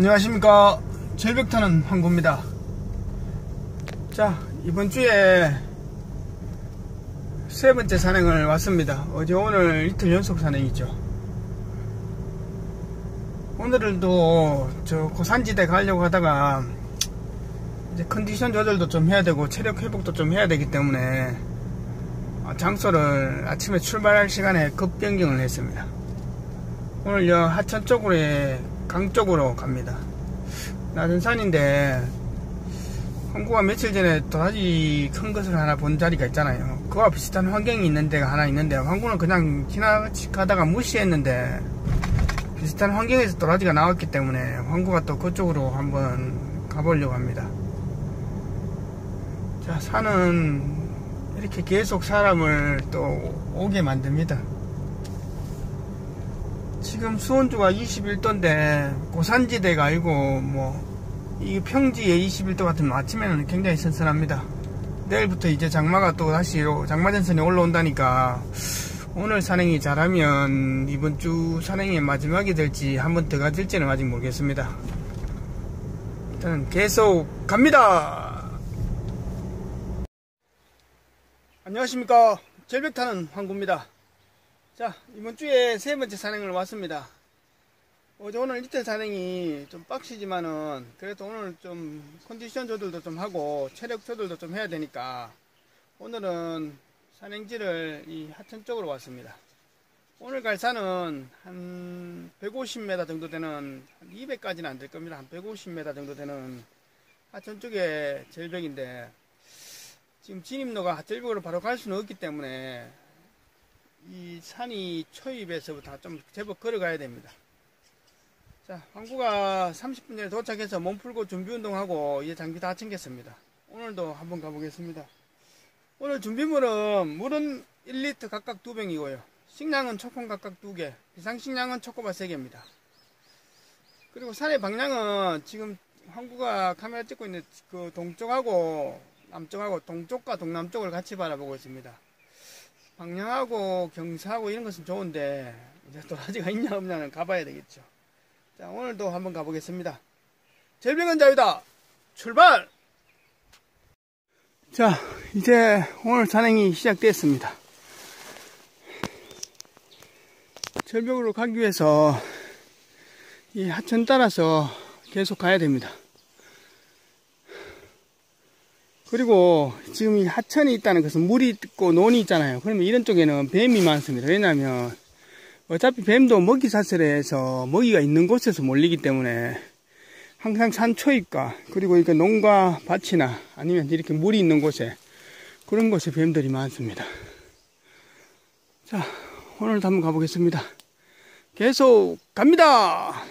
안녕하십니까. 절벽 타는 황구입니다. 자, 이번 주에 세 번째 산행을 왔습니다. 어제 오늘 이틀 연속 산행이죠. 오늘도 저 고산지대 가려고 하다가 이제 컨디션 조절도 좀 해야 되고 체력 회복도 좀 해야 되기 때문에 장소를 아침에 출발할 시간에 급 변경을 했습니다. 오늘 하천 쪽으로 강 쪽으로 갑니다. 낮은 산인데 황구가 며칠 전에 도라지 큰 것을 하나 본 자리가 있잖아요. 그와 비슷한 환경이 있는 데가 하나 있는데 황구는 그냥 지나가다가 무시했는데 비슷한 환경에서 도라지가 나왔기 때문에 황구가 또 그쪽으로 한번 가보려고 합니다. 자, 산은 이렇게 계속 사람을 또 오게 만듭니다. 지금 수온주가 21도인데 고산지대가 아니고 이 평지에 21도 같으면 아침에는 굉장히 선선합니다. 내일부터 이제 장마가 또 다시 장마전선이 올라온다니까 오늘 산행이 잘하면 이번 주 산행이 마지막이 될지 한 번 더 가질지는 아직 모르겠습니다. 일단 계속 갑니다. 안녕하십니까. 절벽 타는 황구입니다. 자, 이번 주에 세 번째 산행을 왔습니다. 어제 오늘 이틀 산행이 좀 빡시지만은 그래도 오늘 좀 컨디션 조절도 좀 하고 체력 조절도 좀 해야 되니까 오늘은 산행지를 이 하천 쪽으로 왔습니다. 오늘 갈 산은 한 150m 정도 되는, 200까지는 안 될 겁니다. 한 150m 정도 되는 하천 쪽의 절벽인데 지금 진입로가 절벽으로 바로 갈 수는 없기 때문에 이 산이 초입에서부터 좀 제법 걸어가야 됩니다. 자, 황구가 30분 전에 도착해서 몸 풀고 준비 운동하고 이제 장비 다 챙겼습니다. 오늘도 한번 가보겠습니다. 오늘 준비물은 1리터 각각 2병이고요. 식량은 초콘 각각 2개, 비상식량은 초코바 3개입니다. 그리고 산의 방향은 지금 황구가 카메라 찍고 있는 그 동쪽하고 남쪽하고 동쪽과 동남쪽을 같이 바라보고 있습니다. 방향하고 경사하고 이런 것은 좋은데 이제 도라지가 있냐 없냐는 가봐야 되겠죠. 자, 오늘도 한번 가보겠습니다. 절벽은 자유다. 출발! 자, 이제 오늘 산행이 시작됐습니다. 절벽으로 가기 위해서 이 하천 따라서 계속 가야 됩니다. 그리고 지금 이 하천이 있다는 것은 물이 있고 논이 있잖아요. 그러면 이런 쪽에는 뱀이 많습니다. 왜냐하면 어차피 뱀도 먹이 사슬에서 먹이가 있는 곳에서 몰리기 때문에 항상 산 초입과 그리고 이렇게 농가 밭이나 아니면 이렇게 물이 있는 곳에 그런 곳에 뱀들이 많습니다. 자, 오늘도 한번 가보겠습니다. 계속 갑니다.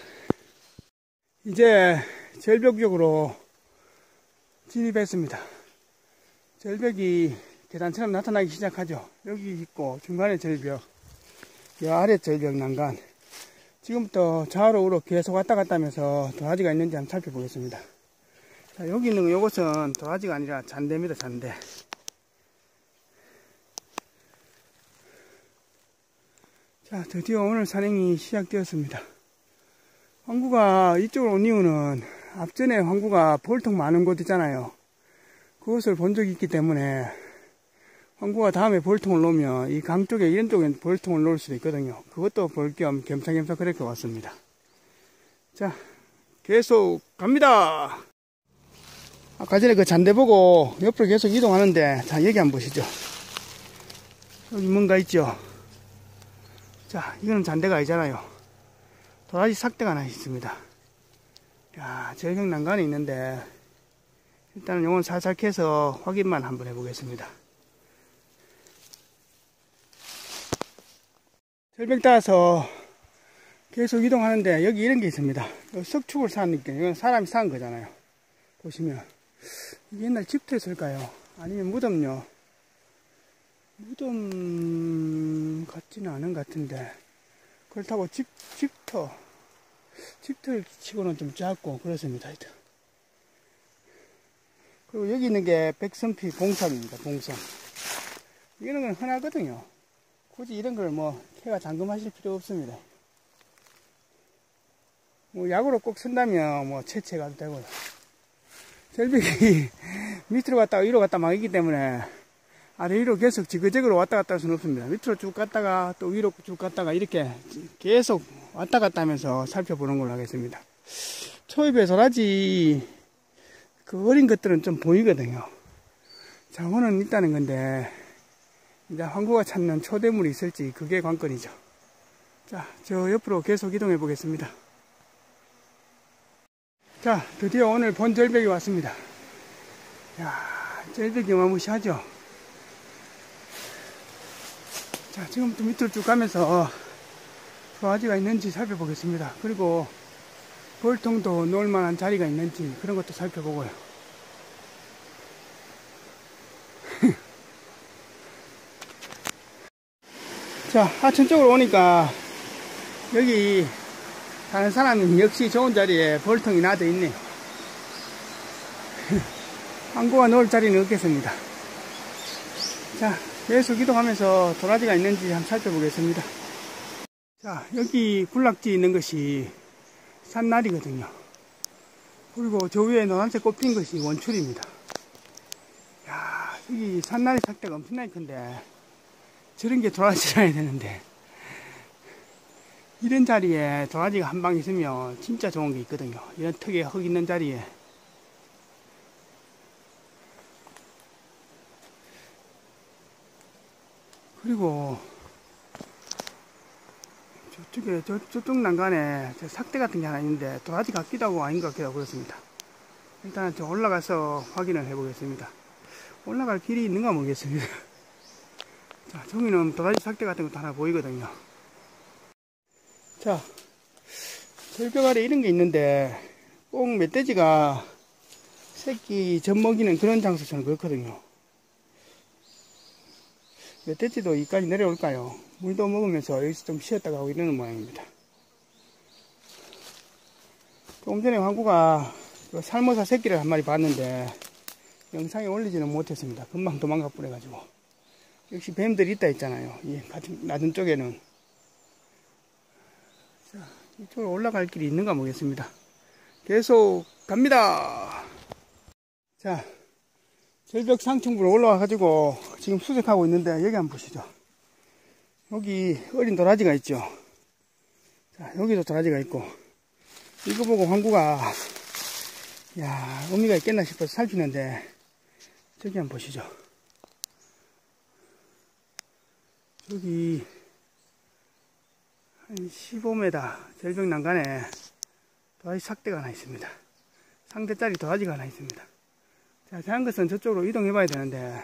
이제 절벽 쪽으로 진입했습니다. 절벽이 계단처럼 나타나기 시작하죠. 여기 있고 중간에 절벽, 이 아래 절벽 난간. 지금부터 좌우로 우로 계속 왔다 갔다 하면서 도라지가 있는지 한번 살펴보겠습니다. 자, 여기 있는 이것은 도라지가 아니라 잔대입니다. 잔대. 자, 드디어 오늘 산행이 시작되었습니다. 황구가 이쪽으로 온 이유는 앞전에 황구가 볼통 많은 곳 있잖아요. 그것을 본 적이 있기 때문에 황구가 다음에 볼통을 놓으면 이 강 쪽에 이런 쪽에 볼통을 놓을 수도 있거든요. 그것도 볼 겸 겸사겸사 그렇게 왔습니다. 자, 계속 갑니다. 아까 전에 그 잔대 보고 옆으로 계속 이동하는데, 자, 여기 한번 보시죠. 여기 뭔가 있죠. 자, 이거는 잔대가 아니잖아요. 도라지 삭대가 하나 있습니다. 야, 절벽 난간이 있는데 일단은 요건 살살 캐서 확인만 한번 해보겠습니다. 절벽 따라서 계속 이동하는데 여기 이런 게 있습니다. 석축을 쌓으니까 이건 사람이 쌓은 거잖아요. 보시면 이게 옛날 집터였을까요? 아니면 무덤요? 무덤 같지는 않은 것 같은데 그렇다고 집터를 치고는 좀 작고 그렇습니다. 하여튼. 그리고 여기 있는 게 백선피 봉삼입니다. 봉삼. 이런 건 흔하거든요. 굳이 이런 걸 캐가 잠금하실 필요 없습니다. 뭐 약으로 꼭 쓴다면 뭐 채취해 가도 되고요. 절벽이 밑으로 갔다가 위로 갔다 막 있기 때문에 아래 위로 계속 지그재그로 왔다 갔다 할 수는 없습니다. 밑으로 쭉 갔다가 또 위로 쭉 갔다가 이렇게 계속 왔다 갔다 하면서 살펴보는 걸로 하겠습니다. 초입에 도라지 그 어린 것들은 좀 보이거든요. 장어는 있다는 건데 이제 황구가 찾는 초대물이 있을지 그게 관건이죠. 자, 저 옆으로 계속 이동해 보겠습니다. 자, 드디어 오늘 본 절벽이 왔습니다. 야, 절벽이 어마무시하죠. 자, 지금부터 밑으로 쭉 가면서 도라지가 있는지 살펴보겠습니다. 그리고 벌통도 놓을 만한 자리가 있는지 그런 것도 살펴보고요. 자, 하천 쪽으로 오니까 여기 다른 사람이 역시 좋은 자리에 벌통이 놔져 있네. 항구가 놓을 자리는 없겠습니다. 자, 계속 이동하면서 도라지가 있는지 한번 살펴보겠습니다. 자, 여기 군락지 있는 것이 산날이거든요. 그리고 저 위에 노란색 꽃 핀 것이 원출입니다. 야, 여기 산날이 삭대가 엄청나게 큰데 저런 게 도라지라야 되는데 이런 자리에 도라지가 한 방 있으면 진짜 좋은 게 있거든요. 이런 턱에 흙 있는 자리에. 그리고 저쪽에 저쪽 난간에 저 삭대 같은 게 하나 있는데 도라지 같기도 하고 아닌 것 같기도 하고 그렇습니다. 일단 저 올라가서 확인을 해 보겠습니다. 올라갈 길이 있는가 모르겠습니다. 자, 저기는 도라지 삭대 같은 것도 하나 보이거든요. 자, 절벽 아래 이런 게 있는데 꼭 멧돼지가 새끼 젖 먹이는 그런 장소처럼 그렇거든요. 멧돼지도 여기까지 내려올까요? 물도 먹으면서 여기서 좀 쉬었다 가고 이러는 모양입니다. 조금 전에 황구가 살모사 새끼를 한 마리 봤는데 영상에 올리지는 못했습니다. 금방 도망가 버려가지고. 역시 뱀들이 있다 했잖아요. 이 낮은 쪽에는. 자, 이쪽으로 올라갈 길이 있는가 모르겠습니다. 계속 갑니다. 자, 절벽 상층부로 올라와가지고 지금 수색하고 있는데 여기 한번 보시죠. 여기 어린 도라지가 있죠. 자, 여기도 도라지가 있고 이거 보고 황구가 야, 의미가 있겠나 싶어서 살피는데 저기 한번 보시죠. 저기 한 15m 절벽 난간에 도라지 삭대가 하나 있습니다. 상대짜리 도라지가 하나 있습니다. 자, 자한 것은 저쪽으로 이동해 봐야 되는데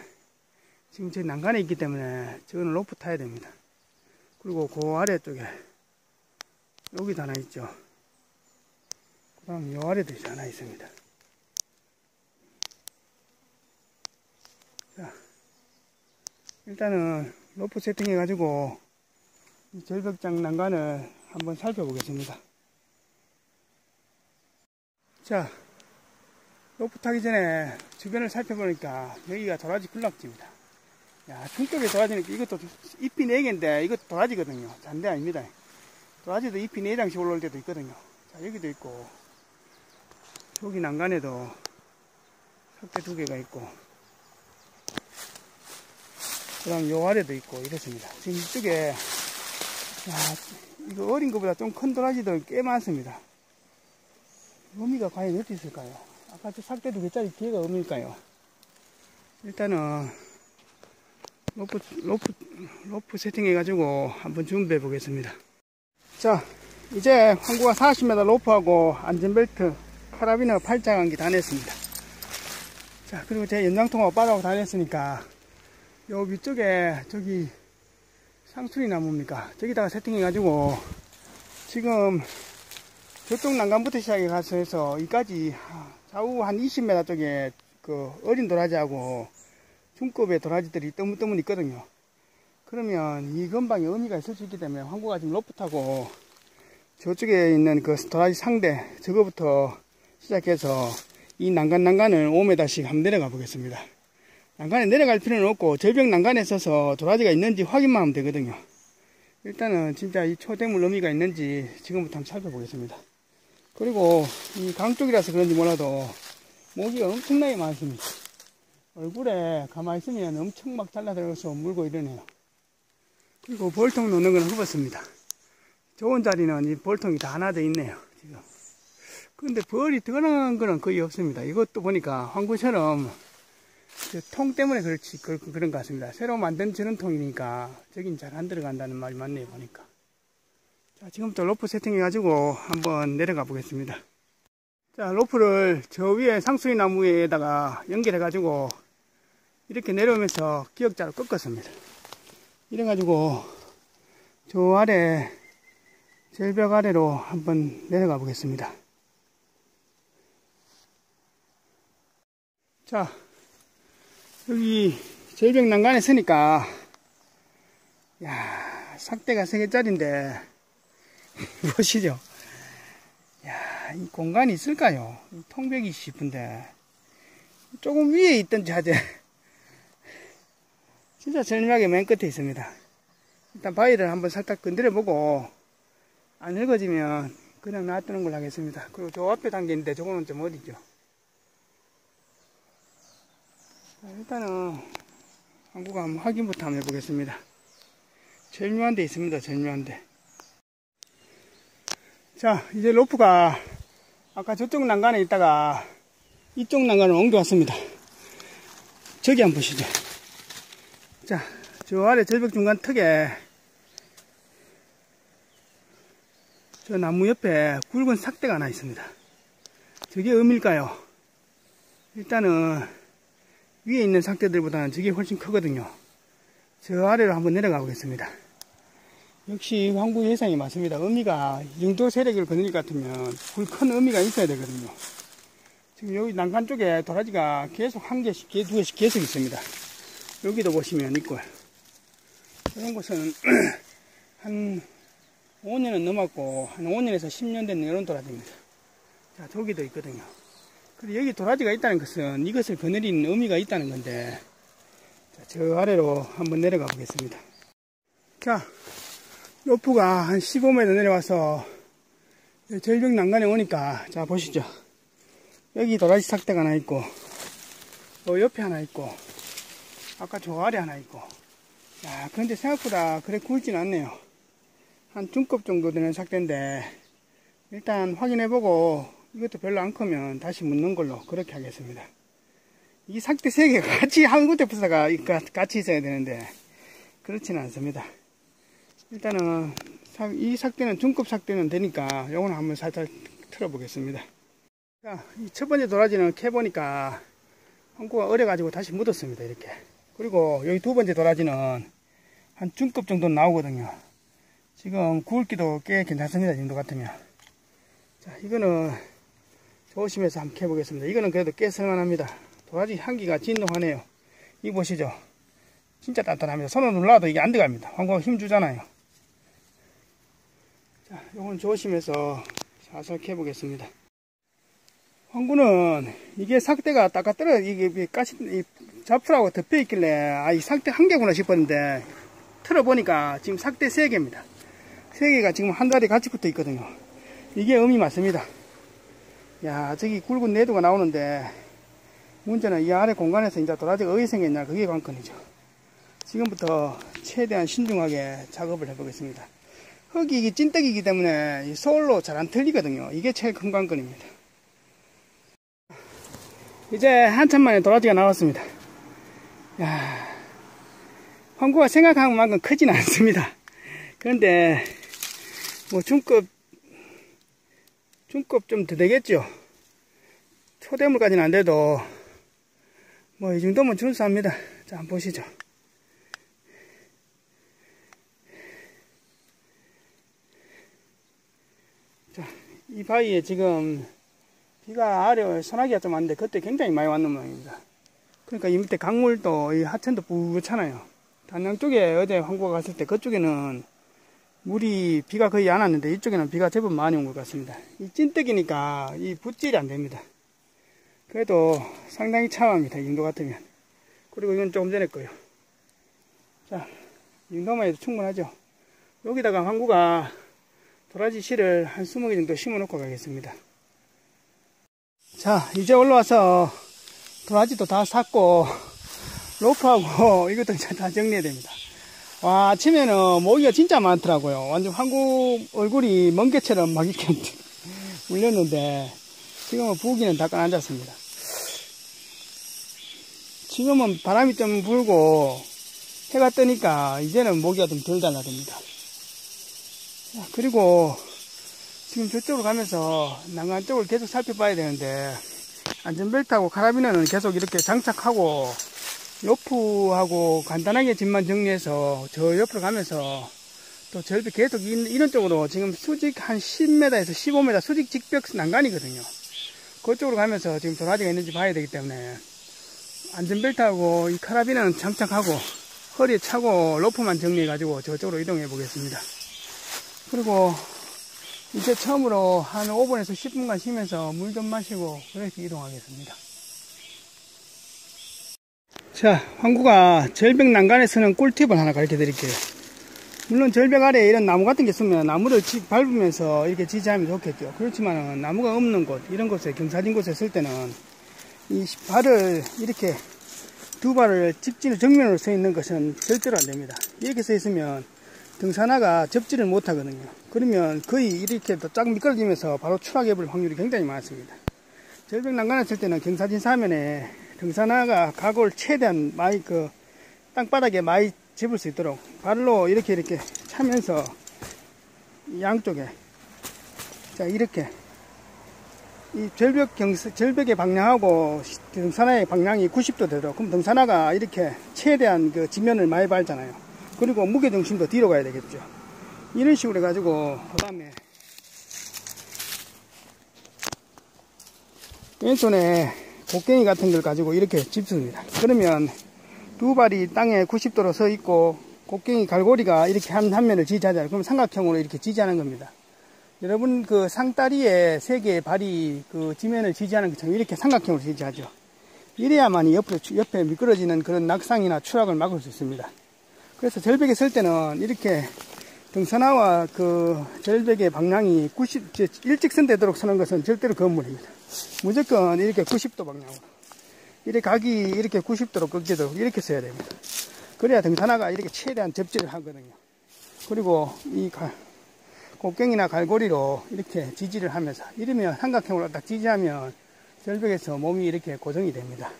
지금 제 난간에 있기 때문에 저거는 로프 타야 됩니다. 그리고 그 아래쪽에 여기도 하나 있죠. 그 다음 요 아래도 하나 있습니다. 자, 일단은 로프 세팅해 가지고 이 절벽장 난간을 한번 살펴보겠습니다. 자, 로프 타기 전에 주변을 살펴보니까 여기가 도라지 군락지입니다. 야, 중쪽에 도라지는 이것도 잎이 4개인데 이것도 도라지거든요. 잔대 아닙니다. 도라지도 잎이 4장씩 올라올 때도 있거든요. 자, 여기도 있고 여기 난간에도 삭대 2개가 있고 그 다음 요 아래도 있고 이렇습니다. 지금 이쪽에 야, 이거 어린 것보다 좀 큰 도라지들 꽤 많습니다. 의미가 과연 어디 있을까요? 아까 저 삭대 2개짜리 뒤에가 의미일까요? 일단은 로프 세팅해 가지고 한번 준비해 보겠습니다. 자, 이제 황구가 40m 로프하고 안전벨트 카라비너 8자간기 다 냈습니다. 자, 그리고 제 연장통하고 바닥하고 다 냈으니까 요 위쪽에 저기 상수리 나무입니까? 저기다가 세팅해 가지고 지금 저쪽 난간부터 시작해 가서 해서 여기까지 좌우 한 20m 쪽에 그 어린 도라지하고 중급의 도라지들이 뜨문뜨문 있거든요. 그러면 이 근방에 의미가 있을 수 있기 때문에 황구가 지금 로프 타고 저쪽에 있는 그 도라지 상대 저거부터 시작해서 이 난간을 5m씩 한번 내려가 보겠습니다. 난간에 내려갈 필요는 없고 절벽 난간에 서서 도라지가 있는지 확인만 하면 되거든요. 일단은 진짜 이 초대물 의미가 있는지 지금부터 한번 살펴보겠습니다. 그리고 이 강 쪽이라서 그런지 몰라도 모기가 엄청나게 많습니다. 얼굴에 가만히 있으면 엄청 막 달라들어서 물고 이러네요. 그리고 벌통 놓는 건 해봤습니다. 좋은 자리는 이 벌통이 다 하나 더 있네요, 지금. 근데 벌이 들어간 거는 거의 없습니다. 이것도 보니까 황구처럼 통 때문에 그렇지, 그런 것 같습니다. 새로 만든 저런 통이니까 저긴 잘 안 들어간다는 말이 맞네요, 보니까. 자, 지금부터 로프 세팅해가지고 한번 내려가 보겠습니다. 자, 로프를 저 위에 상수리 나무에다가 연결해가지고 이렇게 내려오면서 기역자로 꺾었습니다. 이래가지고 저 아래 절벽 아래로 한번 내려가 보겠습니다. 자, 여기 절벽 난간에 서니까 야, 삭대가 3개짜리인데 보시죠. 야, 이 공간이 있을까요? 통벽이 싶은데 조금 위에 있던지 하지. 진짜 절벽의 맨 끝에 있습니다. 일단 바위를 한번 살짝 건드려 보고 안 읽어지면 그냥 놔두는 걸로 하겠습니다. 그리고 저 앞에 단계인데 저거는 좀 어디죠? 자, 일단은 한국어 한번 확인부터 한번 해보겠습니다. 절묘한 데 있습니다. 절묘한 데. 자, 이제 로프가 아까 저쪽 난간에 있다가 이쪽 난간을 옮겨왔습니다. 저기 한번 보시죠. 자, 저 아래 절벽 중간 턱에 저 나무 옆에 굵은 삭대가 하나 있습니다. 저게 의미일까요? 일단은 위에 있는 삭대들보다는 저게 훨씬 크거든요. 저 아래로 한번 내려가 보겠습니다. 역시 황구 예상이 맞습니다. 어미가 이 정도 세력을 거느릴 것 같으면 큰 어미가 있어야 되거든요. 지금 여기 난간 쪽에 도라지가 계속 한 개씩, 두 개씩 계속 있습니다. 여기도 보시면 있고요. 이런 곳은 한 5년은 넘었고 한 5년에서 10년 된 이런 도라지입니다. 자, 저기도 있거든요. 그리고 여기 도라지가 있다는 것은 이것을 거느린 의미가 있다는 건데, 자, 저 아래로 한번 내려가 보겠습니다. 자, 로프가 한 15m 내려와서 절벽 난간에 오니까, 자, 보시죠. 여기 도라지 삭대가 하나 있고, 또 옆에 하나 있고, 아까 저 아래 하나 있고. 야, 그런데 생각보다 그래 굵진 않네요. 한 중급 정도 되는 삭대인데, 일단 확인해보고 이것도 별로 안 크면 다시 묻는 걸로 그렇게 하겠습니다. 이 삭대 3개가 같이 한 군데 부서가 같이 있어야 되는데 그렇지는 않습니다. 일단은 이 삭대는 중급 삭대는 되니까 요거는 한번 살짝 틀어 보겠습니다. 자, 이 첫 번째 도라지는 캐보니까 황구가 어려가지고 다시 묻었습니다. 이렇게. 그리고 여기 두 번째 도라지는 한 중급 정도 나오거든요. 지금 굵기도 꽤 괜찮습니다. 이 정도 같으면. 자, 이거는 조심해서 한번 캐보겠습니다. 이거는 그래도 꽤 쓸만합니다. 도라지 향기가 진동하네요. 이거 보시죠. 진짜 단단합니다. 손으로 눌러도 이게 안 들어갑니다. 황구가 힘 주잖아요. 자, 요건 조심해서 살살 캐보겠습니다. 황구는 이게 삭대가 닦아 떨어 이게 자풀하고 덮여 있길래 아, 이 삭대 한 개구나 싶었는데 틀어보니까 지금 삭대 3개입니다. 3개가 지금 한 자리에 같이 붙어 있거든요. 이게 의미 맞습니다. 야, 저기 굵은 내두가 나오는데 문제는 이 아래 공간에서 이제 도라지가 어디 생겼냐, 그게 관건이죠. 지금부터 최대한 신중하게 작업을 해보겠습니다. 흙이 이게 찐떡이기 때문에 이 소울로 잘 안 틀리거든요. 이게 제일 큰 관건입니다. 이제 한참 만에 도라지가 나왔습니다. 야, 황구가 생각한 만큼 크진 않습니다. 그런데 뭐 중급 좀 더 되겠죠. 초대물까지는 안 돼도 뭐 이 정도면 준수합니다. 자, 한번 보시죠. 자, 이 바위에 지금 비가 아래 소나기가 좀 왔는데 그때 굉장히 많이 왔는 모양입니다. 그러니까 이 밑에 강물도 이 하천도 뿌옇잖아요. 단양 쪽에 어제 황구가 갔을 때 그쪽에는 물이 비가 거의 안 왔는데 이쪽에는 비가 제법 많이 온 것 같습니다. 이 찐떡이니까 이 붓질이 안 됩니다. 그래도 상당히 참합니다. 이 정도 같으면. 그리고 이건 조금 전에 거요. 자, 이 정도만 해도 충분하죠. 여기다가 황구가 도라지 씨를 한 20개 정도 심어 놓고 가겠습니다. 자, 이제 올라와서 도라지도 다 샀고, 로프하고 이것도 이제 다 정리해야 됩니다. 와, 아침에는 모기가 진짜 많더라고요. 완전 한국 얼굴이 멍게처럼 막 이렇게 물렸는데, 지금은 부기는 다 가라앉았습니다. 지금은 바람이 좀 불고, 해가 뜨니까 이제는 모기가 좀 덜 달라듭니다. 그리고 지금 저쪽으로 가면서 난간 쪽을 계속 살펴봐야 되는데, 안전벨트하고 카라비너는 계속 이렇게 장착하고, 로프하고 간단하게 짐만 정리해서 저 옆으로 가면서 또 절벽 계속 이런 쪽으로 지금 수직 한 10m에서 15m 수직 직벽 난간이거든요. 그쪽으로 가면서 지금 도라지가 있는지 봐야 되기 때문에 안전벨트하고 이 카라비너는 장착하고 허리에 차고 로프만 정리해 가지고 저쪽으로 이동해 보겠습니다. 그리고 이제 처음으로 한 5분에서 10분간 쉬면서 물 좀 마시고 그렇게 이동하겠습니다. 자, 황구가 절벽 난간에 서는 꿀팁을 하나 가르쳐 드릴게요. 물론 절벽 아래에 이런 나무 같은 게 있으면 나무를 밟으면서 이렇게 지지하면 좋겠죠. 그렇지만 나무가 없는 곳, 이런 곳에 경사진 곳에 설 때는 이 발을 이렇게 두 발을 직진을 정면으로 서 있는 것은 절대로 안 됩니다. 이렇게 서 있으면 등산화가 접지를 못 하거든요. 그러면 거의 이렇게 쫙 미끄러지면서 바로 추락해 볼 확률이 굉장히 많습니다. 절벽 난간에 설 때는 경사진 사면에 등산화가 각을 최대한 많이 땅바닥에 많이 집을 수 있도록 발로 이렇게 차면서 양쪽에 자 이렇게 이 절벽의 방향하고 등산화의 방향이 90도 되도록, 그럼 등산화가 이렇게 최대한 그 지면을 많이 밟잖아요. 그리고 무게중심도 뒤로 가야 되겠죠. 이런 식으로 해가지고 그 다음에 왼손에 곡괭이 같은 걸 가지고 이렇게 짚습니다. 그러면 두 발이 땅에 90도로 서 있고 곡괭이 갈고리가 이렇게 한 면을 지지하잖아요. 그럼 삼각형으로 이렇게 지지하는 겁니다. 여러분 그 상다리에 세 개의 발이 그 지면을 지지하는 것처럼 이렇게 삼각형으로 지지하죠. 이래야만이 옆에 미끄러지는 그런 낙상이나 추락을 막을 수 있습니다. 그래서 절벽에 설 때는 이렇게 등산화와 그 절벽의 방향이 일직선 되도록 서는 것은 절대로 건물입니다. 무조건 이렇게 90도 방향으로. 이렇게 각이 이렇게 90도로 꺾이도록 이렇게 써야 됩니다. 그래야 등산화가 이렇게 최대한 접지를 하거든요. 그리고 이 곡괭이나 갈고리로 이렇게 지지를 하면서, 이러면 삼각형으로 딱 지지하면 절벽에서 몸이 이렇게 고정이 됩니다.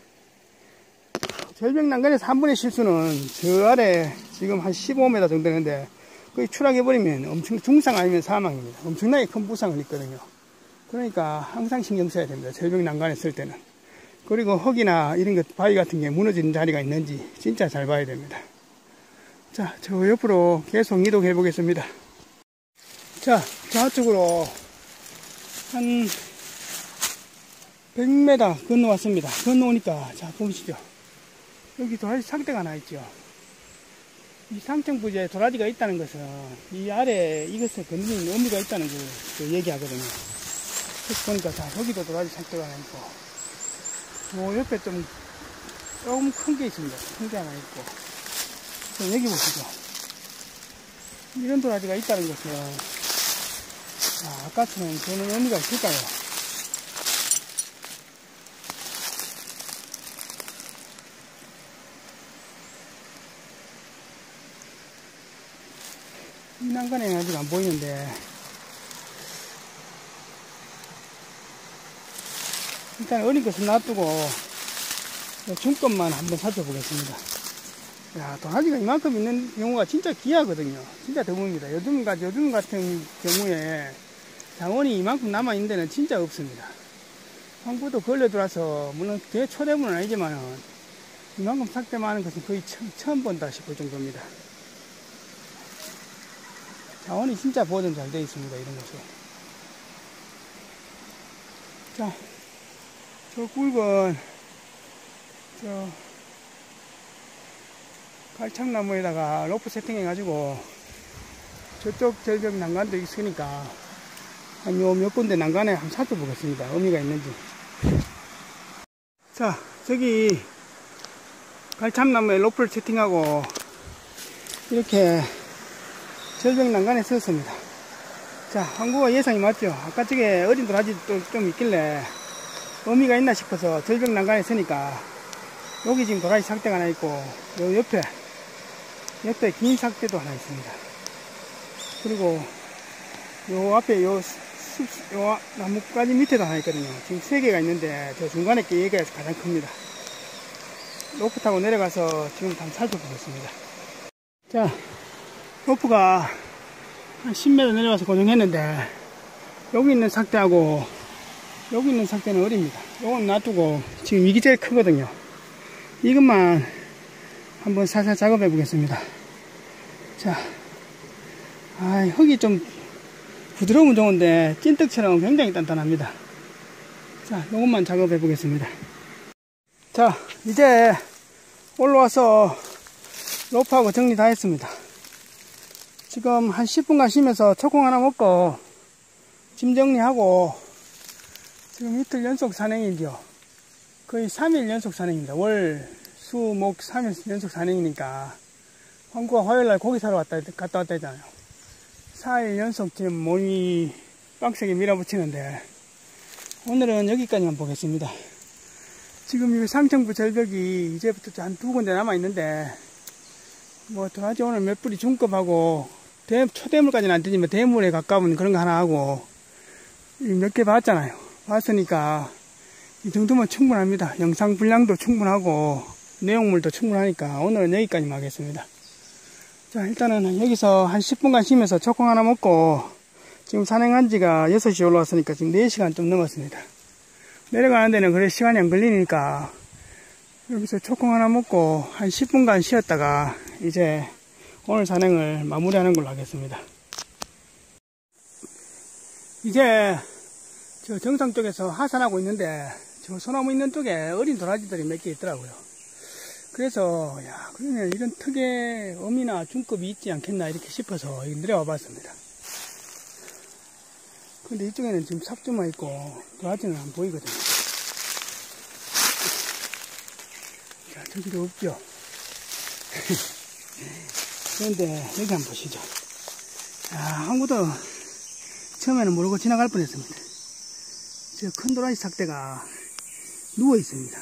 절벽 난간에서 한 번의 실수는 저 아래 지금 한 15m 정도 되는데 거의 추락해버리면 엄청 중상 아니면 사망입니다. 엄청나게 큰 부상을 입거든요. 그러니까 항상 신경 써야 됩니다. 절벽 난간에 쓸 때는. 그리고 흙이나 이런 것, 바위 같은 게 무너지는 자리가 있는지 진짜 잘 봐야 됩니다. 자, 저 옆으로 계속 이동해 보겠습니다. 자, 저쪽으로 한 100m 건너왔습니다. 건너오니까, 자, 보시죠. 여기 도라지 상대가 하나 있죠. 이 상층부지에 도라지가 있다는 것은 이 아래 이것을 건드리는 의미가 있다는 걸 얘기하거든요. 그래서 보니까, 자, 여기도 도라지 상대가 하나 있고, 옆에 조금 큰 게 있습니다. 큰 게 하나 있고. 그럼 여기 보시죠. 이런 도라지가 있다는 것은, 아까처럼 그런 의미가 있을까요? 이 난간에는 아직 안 보이는데, 일단 어린 것은 놔두고 중급만 한번 살펴보겠습니다. 야, 도라지가 이만큼 있는 경우가 진짜 귀하거든요. 진짜 드뭅니다. 요즘 같은 경우에 자원이 이만큼 남아있는 데는 진짜 없습니다. 황구도 걸려들어서 물론 되게 초대문은 아니지만 이만큼 삭대 많은 것은 거의 처음 본다 싶을 정도입니다. 자원이 진짜 보존 잘 되어 있습니다. 이런 것이. 자, 저 굵은 갈창나무에다가 로프 세팅해 가지고 저쪽 절벽 난간도 있으니까 한 요 몇 군데 난간에 한번 살펴보겠습니다. 의미가 있는지. 자, 저기 갈참나무에 로프를 세팅하고 이렇게 절벽 난간에 섰습니다. 자, 황구가 예상이 맞죠? 아까 저게 어린 도라지 좀 있길래 의미가 있나 싶어서 절벽 난간에 서니까 여기 지금 도라지 삭대가 하나 있고 요 옆에 긴 삭대도 하나 있습니다. 그리고 요 앞에 요 나뭇가지 밑에도 하나 있거든요. 지금 3개가 있는데 저 중간에 게 얘가 가장 큽니다. 로프 타고 내려가서 지금 한번 살펴보겠습니다. 자, 로프가 한 10m 내려와서 고정했는데 여기 있는 삭대하고 여기 있는 삭대는 어립니다. 요건 놔두고 지금 이게 제일 크거든요. 이것만 한번 살살 작업해 보겠습니다. 자, 흙이 좀 부드러우면 좋은데 찐떡처럼 굉장히 단단합니다. 자, 요것만 작업해 보겠습니다. 자, 이제 올라와서 로프하고 정리 다 했습니다. 지금 한 10분간 쉬면서 초콩 하나 먹고 짐 정리하고 지금 이틀 연속 산행이죠. 거의 3일 연속 산행입니다. 월, 수, 목 3일 연속 산행이니까 황구가 화요일날 고기 사러 갔다 왔다 했잖아요. 4일 연속 지금 몸이 빡세게 밀어붙이는데 오늘은 여기까지만 보겠습니다. 지금 이 상층부 절벽이 이제부터 한 2군데 남아있는데 뭐 도라지 오늘 몇 뿌리 중급하고 초대물까지는 안 되지만 대물에 가까운 그런 거 하나 하고 몇 개 봤잖아요. 봤으니까 이 정도면 충분합니다. 영상 분량도 충분하고 내용물도 충분하니까 오늘은 여기까지만 하겠습니다. 자, 일단은 여기서 한 10분간 쉬면서 초콩 하나 먹고 지금 산행한 지가 6시 올라왔으니까 지금 4시간 좀 넘었습니다. 내려가는 데는 그래 시간이 안 걸리니까 여기서 초콩 하나 먹고 한 10분간 쉬었다가 이제 오늘 산행을 마무리하는 걸로 하겠습니다. 이제 저 정상 쪽에서 하산하고 있는데 저 소나무 있는 쪽에 어린 도라지들이 몇 개 있더라고요. 그래서 야, 그러면 이런 턱에 어미나 중급이 있지 않겠나 이렇게 싶어서 내려와 봤습니다. 근데 이쪽에는 지금 삽주만 있고 도라지는 안 보이거든요. 자, 저기도 없죠. 그런데 여기 한번 보시죠. 야, 아무도 처음에는 모르고 지나갈 뻔했습니다. 저 큰 도라지 삭대가 누워 있습니다.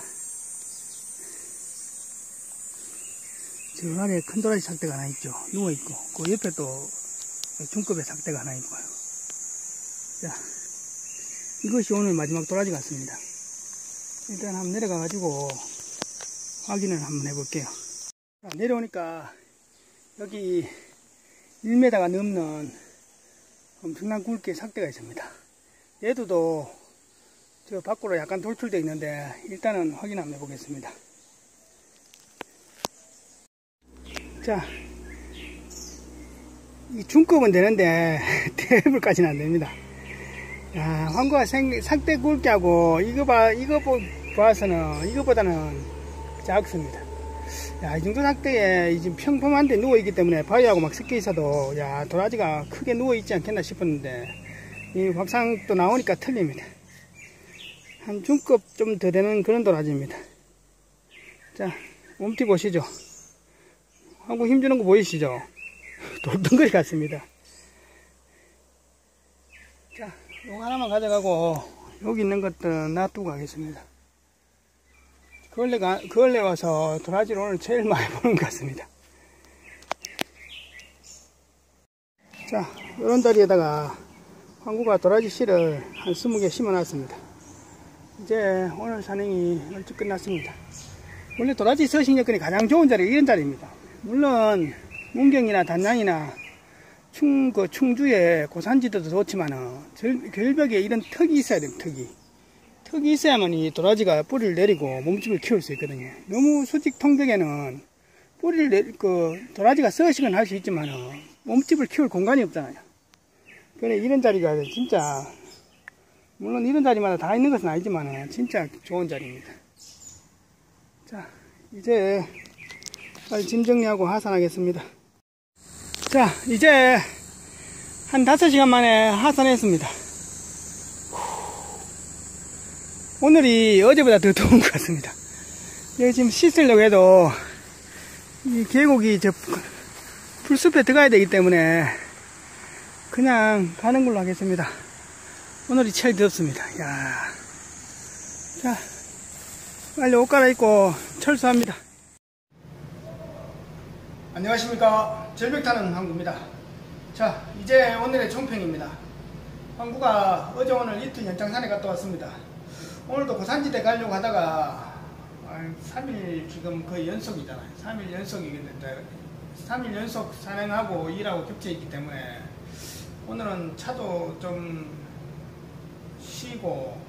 저 아래에 큰 도라지 삭대가 하나 있죠. 누워 있고 그 옆에 또 중급의 삭대가 하나 있고요. 자, 이것이 오늘 마지막 도라지 같습니다. 일단 한번 내려가 가지고 확인을 한번 해볼게요. 자, 내려오니까 여기 1m가 넘는 엄청난 굵게 삭대가 있습니다. 얘도 저 밖으로 약간 돌출되어 있는데 일단은 확인 한번 해보겠습니다. 자, 이 중급은 되는데 대물까지는 안 됩니다. 야, 황구가 삭대 굵게 하고 이거 봐서는 이거보다는 작습니다. 야, 이 정도 삭대에 지금 평범한데 누워있기 때문에 바위하고 막 섞여 있어도 야, 도라지가 크게 누워있지 않겠나 싶었는데 이 확상도 나오니까 틀립니다. 한 중급 좀 더 되는 그런 도라지입니다. 자, 몸띠 보시죠. 하고 힘주는 거 보이시죠? 돌덩거리 같습니다. 자, 요거 하나만 가져가고 여기 있는 것들은 놔두고 가겠습니다. 그을래 와서 도라지를 오늘 제일 많이 보는 것 같습니다. 자, 요런 다리에다가 황구가 도라지 씨를 한 20개 심어 놨습니다. 이제 오늘 산행이 일찍 끝났습니다. 원래 도라지 서식여건이 가장 좋은 자리가 이런 자리입니다. 물론 문경이나 단양이나 충주의 고산지대도 좋지만은 절벽에 이런 턱이 있어야 됩니다. 턱이 있어야만 이 도라지가 뿌리를 내리고 몸집을 키울 수 있거든요. 너무 수직 통벽에는 도라지가 서식은 할 수 있지만은 몸집을 키울 공간이 없잖아요. 그래 이런 자리가 진짜 물론 이런 자리마다 다 있는 것은 아니지만 진짜 좋은 자리입니다. 자, 이제 빨리 짐 정리하고 하산하겠습니다. 자, 이제 한 5시간 만에 하산했습니다. 오늘이 어제보다 더 더운 것 같습니다. 여기 지금 씻으려고 해도 이 계곡이 저 풀숲에 들어가야 되기 때문에 그냥 가는 걸로 하겠습니다. 오늘이 제일 덥습니다. 야, 자, 빨리 옷 갈아입고 철수합니다. 안녕하십니까. 절벽타는 황구입니다. 자, 이제 오늘의 총평입니다. 황구가 어제 오늘 이틀 연장산에 갔다 왔습니다. 오늘도 고산지대 가려고 하다가 3일 지금 거의 연속이잖아요. 3일 연속이겠는데 3일 연속 산행하고 일하고 겹쳐 있기 때문에 오늘은 차도 좀 쉬고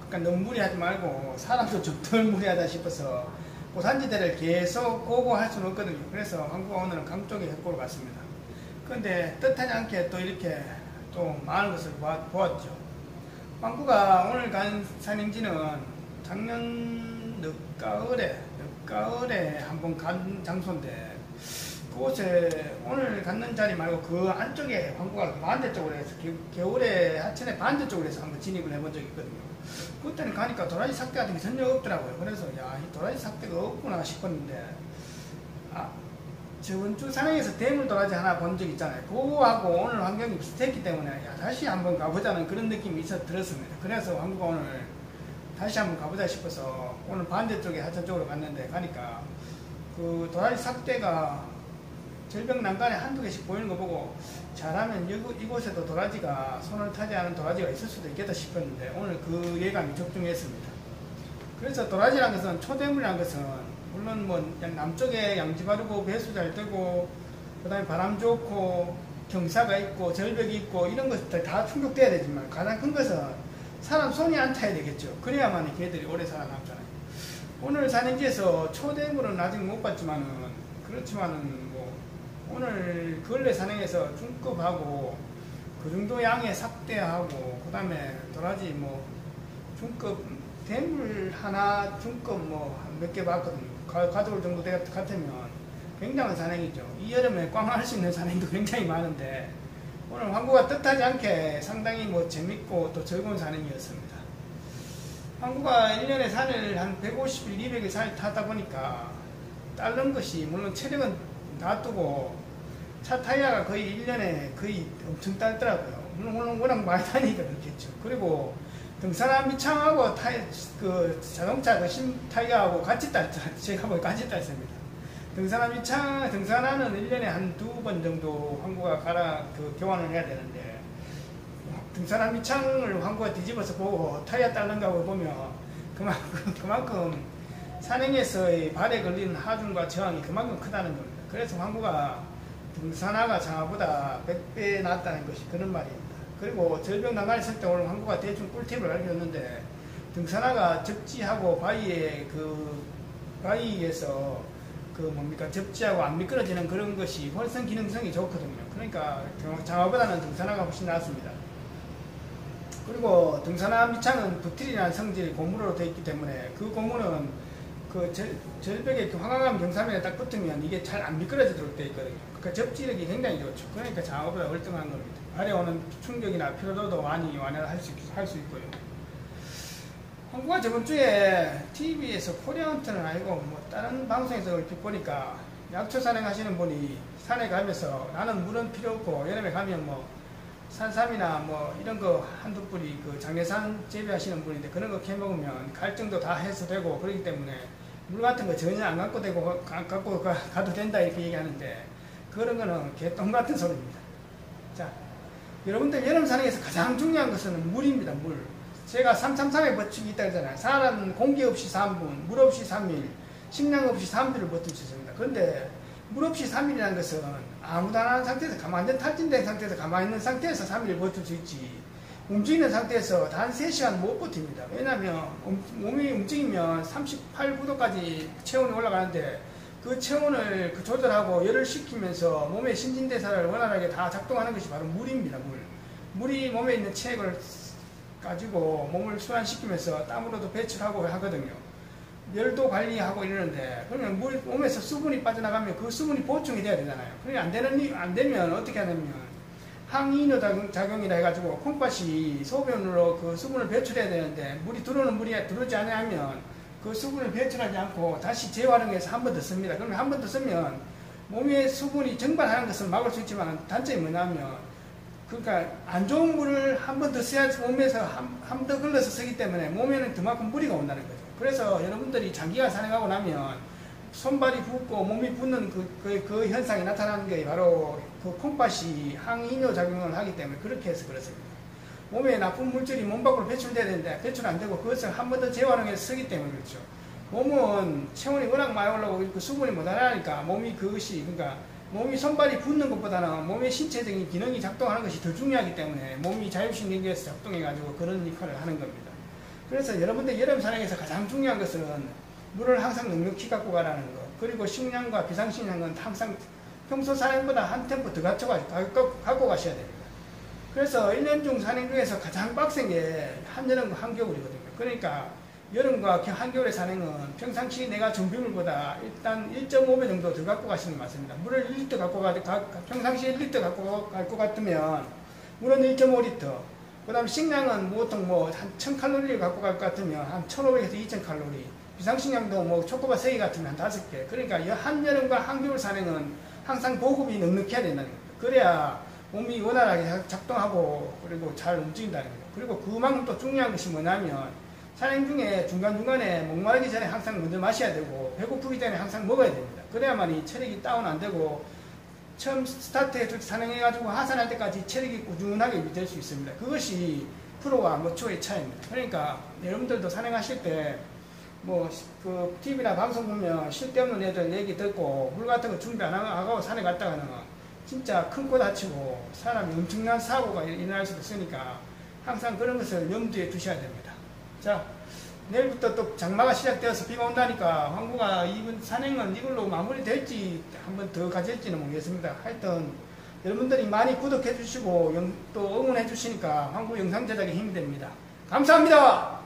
그러니까 너무 무리하지 말고 사람도 좀 덜 무리하다 싶어서 고산지대를 계속 고고 할 수는 없거든요. 그래서 황구가 오늘은 강 쪽에 het고로 갔습니다. 그런데 뜻하지 않게 또 이렇게 또 많은 것을 보았죠. 황구가 오늘 간 산행지는 작년 늦가을에 한번 간 장소인데 그곳에 오늘 갔는 자리 말고 그 안쪽에 황구가 반대쪽으로 해서 겨울에 하천의 반대쪽으로 해서 한번 진입을 해본 적이 있거든요. 그때는 가니까 도라지 삭대 같은 게 전혀 없더라고요. 그래서 야, 이 도라지 삭대가 없구나 싶었는데 저번 주 산행에서 대물 도라지 하나 본 적 있잖아요. 그거하고 오늘 환경이 비슷했기 때문에 야, 다시 한번 가보자는 그런 느낌이 들었습니다. 그래서 황구가 오늘 다시 한번 가보자 싶어서 오늘 반대쪽에 하천 쪽으로 갔는데 가니까 그 도라지 삭대가 절벽 난간에 한두 개씩 보이는 거 보고 잘하면 이곳에도 도라지가 손을 타지 않은 도라지가 있을 수도 있겠다 싶었는데 오늘 그 예감이 적중했습니다. 그래서 도라지라는 것은 초대물이라는 것은 물론 뭐 남쪽에 양지 바르고 배수 잘 뜨고 그 다음에 바람 좋고 경사가 있고 절벽이 있고 이런 것들 다 충족돼야 되지만 가장 큰 것은 사람 손이 안 타야 되겠죠. 그래야만 개들이 오래 살아남잖아요. 오늘 산행지에서 초대물은 아직 못 봤지만은 그렇지만은 뭐 오늘 근래 산행에서 중급하고 그 정도 양의 삭대하고 그 다음에 도라지 뭐 중급 대물 하나 중급 뭐 몇 개 봤거든요. 가져올 정도 같으면 굉장한 산행이죠. 이 여름에 꽝 할 수 있는 산행도 굉장히 많은데 오늘 황구가 뜻하지 않게 상당히 뭐 재밌고 또 즐거운 산행이었습니다. 황구가 1년에 산을 한 150일, 200일 산을 타다 보니까 다른 것이 물론 체력은 놔두고 차 타이어가 거의 1년에 거의 엄청 짧더라고요. 물론 워낙 많이 다니니까 그렇겠죠. 그리고 등산화 밑창하고 그 자동차 그 타이어하고 같이 딸더라고요. 제가 보기 같이 딸습니다. 등산화 밑창, 등산화는 1년에 한 2번 정도 황구가 교환을 해야 되는데 등산화 밑창을 황구가 뒤집어서 보고 타이어 딸는 거 보면 그만큼 산행에서의 발에 걸리는 하중과 저항이 그만큼 크다는 겁니다. 그래서 황구가 등산화가 장화보다 100배 낫다는 것이 그런 말입니다. 그리고 절벽 난간에 있을 때 오늘 황구가 대충 꿀팁을 알려줬는데 등산화가 접지하고 바위에서 접지하고 안 미끄러지는 그런 것이 훨씬 기능성이 좋거든요. 그러니까 장화보다는 등산화가 훨씬 낫습니다. 그리고 등산화 밑창은 부틸이라는 성질이 고무로 되어 있기 때문에 그 고무는 그 절벽에 그 황화감 경사면에 딱 붙으면 이게 잘 안 미끄러지도록 되어 있거든요. 그 접지력이 굉장히 좋죠. 그러니까 장화보다 월등한 겁니다. 발에 오는 충격이나 피로도도 많이 완화할 수 있고요. 황구가 저번 주에 TV에서 코리아헌트는 아니고 뭐 다른 방송에서 얼핏 보니까 약초 산행 하시는 분이 산에 가면서 나는 물은 필요 없고 여름에 가면 뭐 산삼이나 뭐 이런 거 한두 뿌리 그 장례산 재배하시는 분인데 그런 거 캐먹으면 갈증도 다 해소되고 그렇기 때문에 물 같은 거 전혀 안 갖고 가도 된다 이렇게 얘기하는데 그런 거는 개똥 같은 소리입니다. 자, 여러분들 여름 산행에서 가장 중요한 것은 물입니다. 물. 제가 333의 법칙이 있다 그러잖아요. 사람은 공기 없이 3분, 물 없이 3일, 식량 없이 3일을 버틸 수 있습니다. 그런데 물 없이 3일이라는 것은 아무도 안 하는 상태에서 완전 탈진된 상태에서 가만히 있는 상태에서 3일을 버틸 수 있지 움직이는 상태에서 단 3시간 못 버팁니다. 왜냐하면 몸이 움직이면 38, 9도까지 체온이 올라가는데 그 체온을 조절하고 열을 식히면서 몸의 신진대사를 원활하게 다 작동하는 것이 바로 물입니다. 물이 몸에 있는 체액을 가지고 몸을 순환시키면서 땀으로도 배출하고 하거든요. 열도 관리하고 이러는데 그러면 몸에서 수분이 빠져나가면 그 수분이 보충이 돼야 되잖아요. 그게 안 되면 어떻게 하냐면 항이노 작용이라 해가지고 콩팥이 소변으로 그 수분을 배출해야 되는데 물이 들어오지 않으면 그 수분을 배출하지 않고 다시 재활용해서 한 번 더 씁니다. 그러면 한 번 더 쓰면 몸에 수분이 증발하는 것은 막을 수 있지만 단점이 뭐냐면 그러니까 안 좋은 물을 한 번 더 써야 몸에서 한 번 더 걸러서 쓰기 때문에 몸에는 그만큼 무리가 온다는 거죠. 그래서 여러분들이 장기간 산행하고 나면 손발이 붓고 몸이 붓는 그 현상이 나타나는 게 바로 그 콩팥이 항이뇨 작용을 하기 때문에 그렇게 해서 그렇습니다. 몸에 나쁜 물질이 몸 밖으로 배출돼야 되는데 배출 안 되고 그것을 한 번 더 재활용해서 쓰기 때문에 그렇죠. 몸은 체온이 워낙 많이 올라오고 수분이 모자라니까 몸이 그것이 그러니까 몸이 손발이 붓는 것보다는 몸의 신체적인 기능이 작동하는 것이 더 중요하기 때문에 몸이 자율신경계에서 작동해가지고 그런 역할을 하는 겁니다. 그래서 여러분들 여름 산행에서 가장 중요한 것은 물을 항상 넉넉히 갖고 가라는 거. 그리고 식량과 비상식량은 항상 평소 산행보다 한 템포 더 갖고 가셔야 됩니다. 그래서 1년 중 산행 중에서 가장 빡센 게 한여름과 한겨울이거든요. 그러니까 여름과 한겨울의 산행은 평상시 내가 준비물보다 일단 1.5배 정도 더 갖고 가시는 게 맞습니다. 물을 1리터 평상시에 1리터 갖고 갈 것 같으면 물은 1.5리터. 그 다음 식량은 보통 한 1000칼로리를 갖고 갈 것 같으면 한 1500에서 2000칼로리. 비상식량도 초코바 3개 같으면 한 5개. 그러니까 한여름과 한겨울 산행은 항상 보급이 넉넉해야 된다는 겁니다. 그래야 몸이 원활하게 작동하고 그리고 잘 움직인다는 거예요. 그리고 그만큼 또 중요한 것이 뭐냐면 산행 중에 중간중간에 목마르기 전에 항상 먼저 마셔야 되고 배고프기 전에 항상 먹어야 됩니다. 그래야만이 체력이 다운 안 되고 처음 스타트에 산행해가지고 하산할 때까지 체력이 꾸준하게 유지될 수 있습니다. 그것이 프로와 아마추어의 차이입니다. 그러니까 여러분들도 산행하실 때 그 TV나 방송 보면 쓸데없는 애들 얘기 듣고 물 같은 거 준비 안 하고 산에 갔다가는 진짜 큰 코 다치고 사람이 엄청난 사고가 일어날 수도 있으니까 항상 그런 것을 염두에 두셔야 됩니다. 자, 내일부터 또 장마가 시작되어서 비가 온다니까 황구가 이번 산행은 이걸로 마무리될지 한 번 더 가질지는 모르겠습니다. 하여튼 여러분들이 많이 구독해 주시고 또 응원해 주시니까 황구 영상 제작에 힘이 됩니다. 감사합니다.